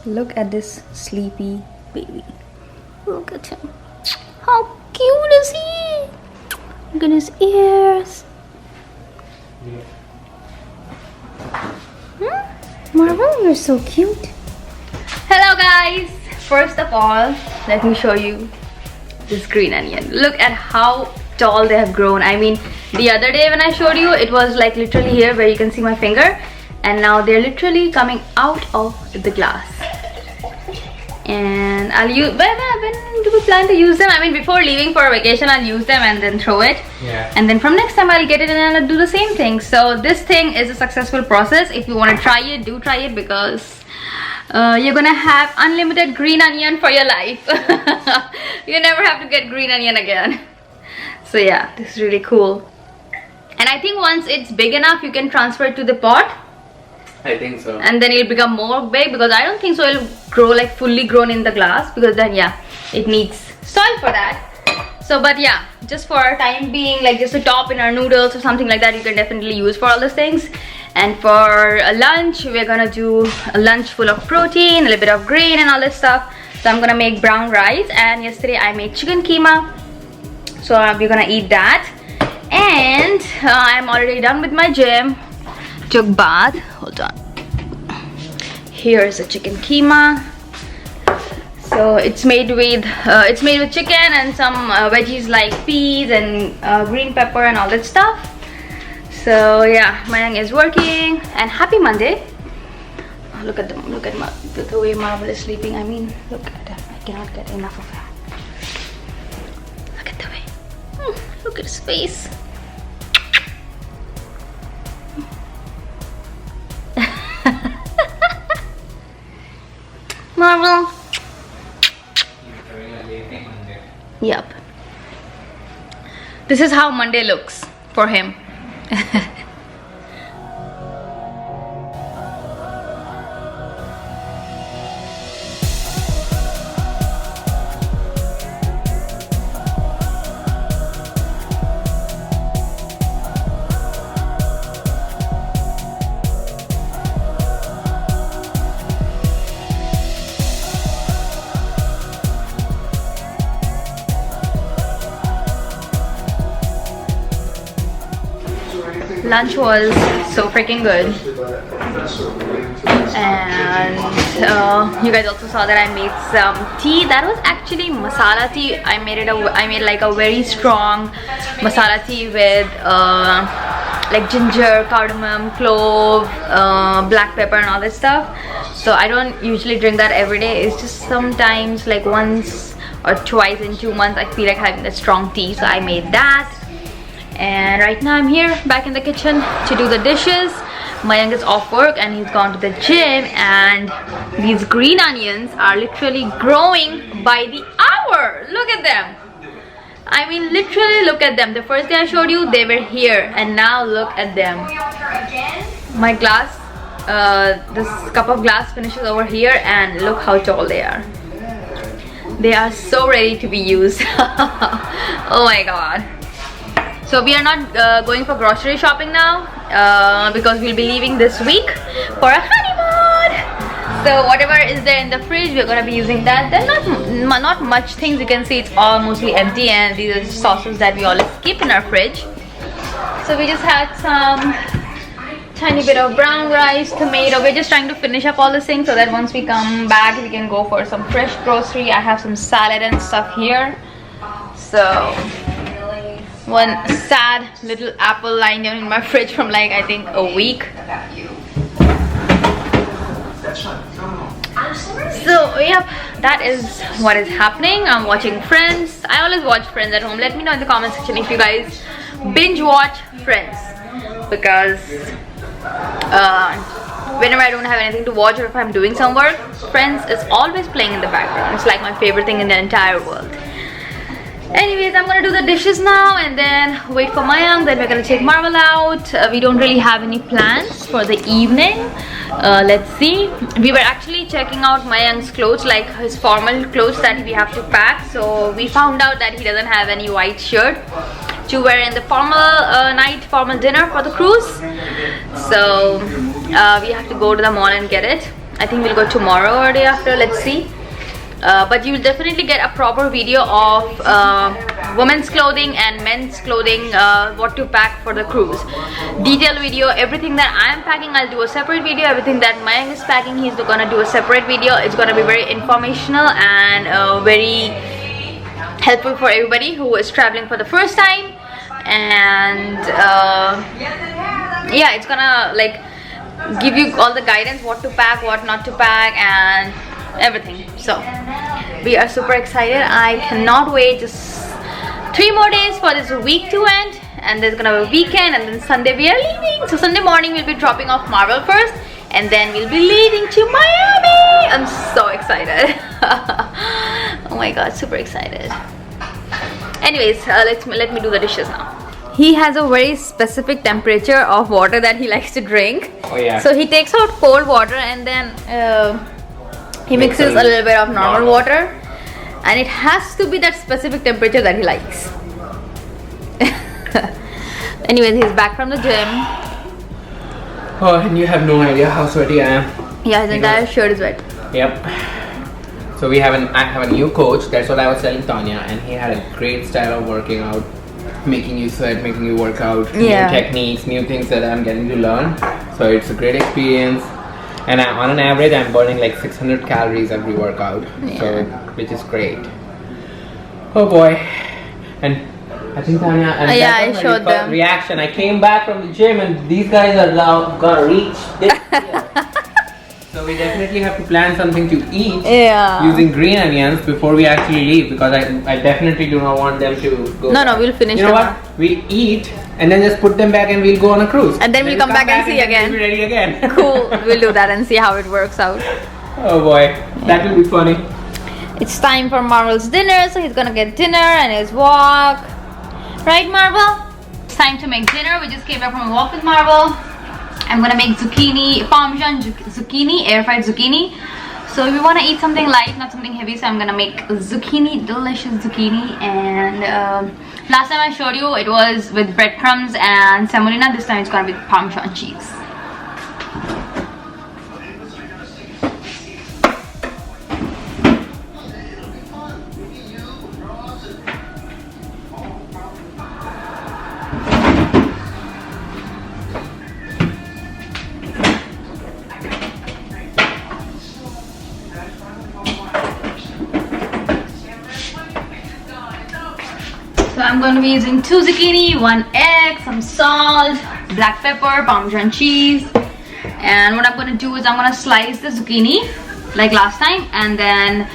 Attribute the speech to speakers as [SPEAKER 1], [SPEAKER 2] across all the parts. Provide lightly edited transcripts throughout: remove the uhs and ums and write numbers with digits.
[SPEAKER 1] Look at this sleepy baby. Look at him. How cute is he? Look at his ears. Marvel, you're so cute. Hello guys. First of all, let me show you this green onion. Look at how tall they have grown. I mean, the other day when I showed you, it was like literally here where you can see my finger, and now they're literally coming out of the glass. And I'll use, when do we plan to use them? I mean, before leaving for a vacation, I'll use them and then throw it. Yeah. And then from next time, I'll get it and I'll do the same thing. So this thing is a successful process. If you want to try it, do try it, because you're gonna have unlimited green onion for your life. You never have to get green onion again. So yeah, this is really cool. And I think once it's big enough, you can transfer it to the pot.
[SPEAKER 2] I think so.
[SPEAKER 1] And then it'll become more big, because I don't think so it'll grow like fully grown in the glass, because then yeah, it needs soil for that. So but yeah, just for our time being, like just a top in our noodles or something like that, you can definitely use for all those things. And for a lunch, we're gonna do a lunch full of protein, a little bit of grain and all that stuff. So I'm gonna make brown rice, and yesterday I made chicken keema, so we're gonna eat that. And I'm already done with my gym. Took bath. Hold on. Here's a chicken keema. So it's made with chicken and some veggies like peas and green pepper and all that stuff. So yeah, Mayang is working, and happy Monday. Look at them. Look at the way Marvel is sleeping. I mean, look at him. I cannot get enough of him. Look at the way. Look at his face. Marvel. Yep. This is how Monday looks for him. Lunch was so freaking good, and you guys also saw that I made some tea. That was actually masala tea. I made like a very strong masala tea with like ginger, cardamom, clove, black pepper and all that stuff. So I don't usually drink that every day. It's just sometimes like once or twice in 2 months I feel like having that strong tea, so I made that. And right now I'm here back in the kitchen to do the dishes. Mayank is off work and he's gone to the gym, and these green onions are literally growing by the hour. Look at them. I mean, literally look at them. The first day I showed you, they were here, and now look at them. My glass, this cup of glass finishes over here, and look how tall they are. They are so ready to be used. Oh my god. So we are not going for grocery shopping now, because we'll be leaving this week for a honeymoon. So whatever is there in the fridge, we're gonna be using that. There's not much things. You can see it's all mostly empty, and these are sauces that we always keep in our fridge. So we just had some tiny bit of brown rice, tomato. We're just trying to finish up all this thing so that once we come back, we can go for some fresh grocery. I have some salad and stuff here. So one sad little apple lying down in my fridge from like I think a week. So yep, that is what is happening. I'm watching Friends. I always watch Friends at home. Let me know in the comment section if you guys binge watch Friends, because whenever I don't have anything to watch or if I'm doing some work, Friends is always playing in the background. It's like my favorite thing in the entire world. Anyways, I'm gonna do the dishes now and then wait for Mayank. Then we're gonna take Marvel out. We don't really have any plans for the evening. Let's see. We were actually checking out Mayank's clothes, like his formal clothes that we have to pack. So we found out that he doesn't have any white shirt to wear in the formal dinner for the cruise. So we have to go to the mall and get it. I think we'll go tomorrow or day after, let's see. But you will definitely get a proper video of women's clothing and men's clothing, what to pack for the cruise. Detailed video, everything that I am packing I'll do a separate video. Everything that Mayank is packing, he's gonna do a separate video. It's gonna be very informational and very helpful for everybody who is traveling for the first time. And yeah, it's gonna like give you all the guidance, what to pack, what not to pack, and everything. So we are super excited. I cannot wait. Just 3 more days for this week to end, and there's gonna be a weekend, and then Sunday we are leaving. So Sunday morning we'll be dropping off Marvel first, and then we'll be leaving to Miami. I'm so excited. Oh my god, super excited. Anyways, let me do the dishes now. He has a very specific temperature of water that he likes to drink.
[SPEAKER 2] Oh yeah.
[SPEAKER 1] So he takes out cold water and then he mixes a little bit of normal water, and it has to be that specific temperature that he likes. Anyways, he's back from the gym.
[SPEAKER 2] Oh, and you have no idea how sweaty I am.
[SPEAKER 1] Yeah, his entire shirt is wet.
[SPEAKER 2] Yep. So I have a new coach. That's what I was telling Tanya, and he had a great style of working out, making you sweat, making you work out, new techniques, new things that I'm getting to learn. So it's a great experience, and on an average I'm burning like 600 calories every workout, so which is great. Oh boy. And I think Tanya, and
[SPEAKER 1] I showed them
[SPEAKER 2] reaction. I came back from the gym and these guys are now gonna reach this here. So we definitely have to plan something to eat using green onions before we actually leave, because I definitely do not want them to go.
[SPEAKER 1] No, we'll finish.
[SPEAKER 2] You know what? We'll eat and then just put them back and we'll go on a cruise.
[SPEAKER 1] And then we'll come back and see again.
[SPEAKER 2] We'll be ready again.
[SPEAKER 1] Cool. We'll do that and see how it works out.
[SPEAKER 2] Oh boy, that will be funny.
[SPEAKER 1] It's time for Marvel's dinner, so he's gonna get dinner and his walk. Right, Marvel? It's time to make dinner. We just came back from a walk with Marvel. I'm gonna make zucchini, parmesan zucchini, air fried zucchini. So if we want to eat something light, not something heavy, so I'm gonna make zucchini, delicious zucchini. And last time I showed you, it was with breadcrumbs and semolina. This time it's gonna be parmesan cheese. So I'm going to be using 2 zucchini, 1 egg, some salt, black pepper, parmesan cheese. And what I'm going to do is I'm going to slice the zucchini like last time, and then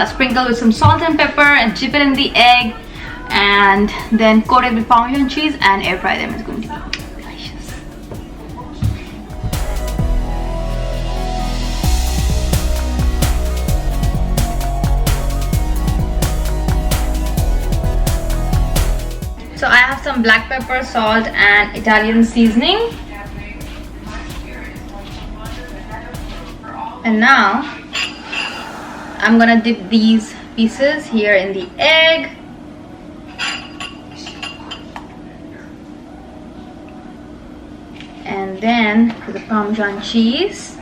[SPEAKER 1] sprinkle with some salt and pepper and dip it in the egg, and then coat it with parmesan cheese and air fry them. It's going to be delicious. So I have some black pepper, salt and Italian seasoning. And now I'm gonna dip these pieces here in the egg. And then put the Parmesan cheese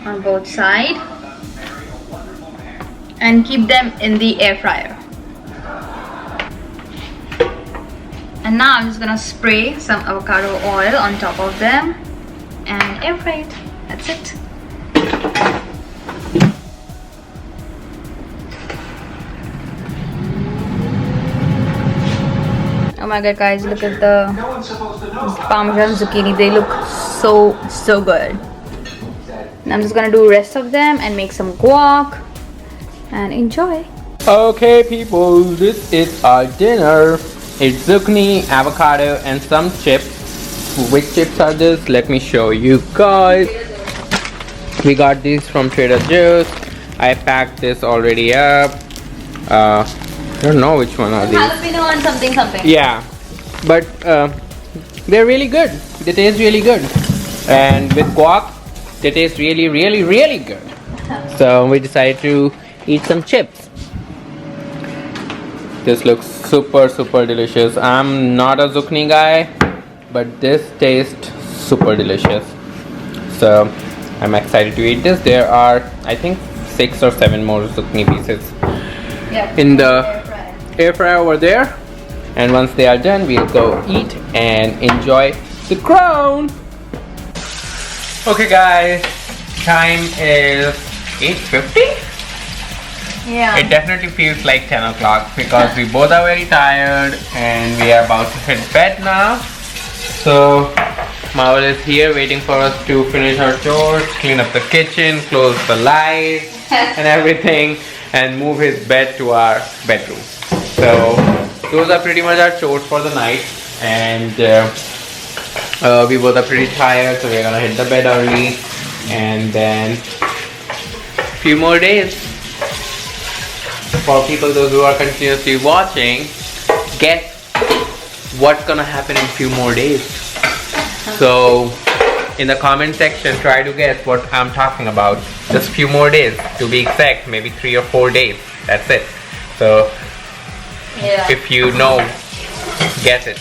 [SPEAKER 1] on both sides. And keep them in the air fryer. And now I'm just gonna spray some avocado oil on top of them and air fry it. That's it. Oh my god, guys, look at the Parmesan zucchini. They look so good. And I'm just gonna do the rest of them and make some guac and enjoy.
[SPEAKER 2] Okay people, this is our dinner. It's zucchini, avocado and some chips. Which chips are this? Let me show you guys. We got these from Trader Joe's. I packed this already up. I don't know which one are these.
[SPEAKER 1] Jalapeno and something.
[SPEAKER 2] Yeah, but they're really good. They taste really good. And with guac, they taste really good. So we decided to eat some chips. This looks super delicious. I'm not a zucchini guy, but this tastes super delicious. So I'm excited to eat this. There are, I think, 6 or 7 more zucchini pieces in the air fryer over there. And once they are done, we'll go eat and enjoy the crown. Okay guys, time is 8:50.
[SPEAKER 1] Yeah.
[SPEAKER 2] It definitely feels like 10 o'clock because we both are very tired and we are about to hit bed now. So Marvel is here waiting for us to finish our chores, clean up the kitchen, close the lights and everything, and move his bed to our bedroom. So those are pretty much our chores for the night, and we both are pretty tired, so we're gonna hit the bed early, and then few more days. For people those who are continuously watching, guess what's gonna happen in few more days. So in the comment section, try to guess what I'm talking about. Just few more days, to be exact, maybe 3 or 4 days. That's it. So if you know, guess it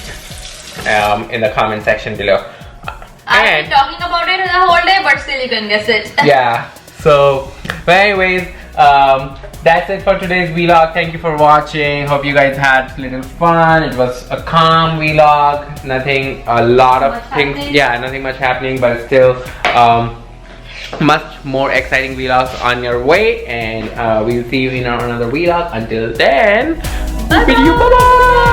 [SPEAKER 2] in the comment section below.
[SPEAKER 1] I've been talking about it the whole day, but still you can guess it.
[SPEAKER 2] Yeah. So, but anyways, that's it for today's vlog. Thank you for watching. Hope you guys had a little fun. It was a calm vlog. Nothing, a lot of things.
[SPEAKER 1] Happening.
[SPEAKER 2] Yeah, nothing much happening, but still much more exciting vlogs on your way. And we'll see you in another vlog. Until then,
[SPEAKER 1] Bye-bye.
[SPEAKER 2] bye bye.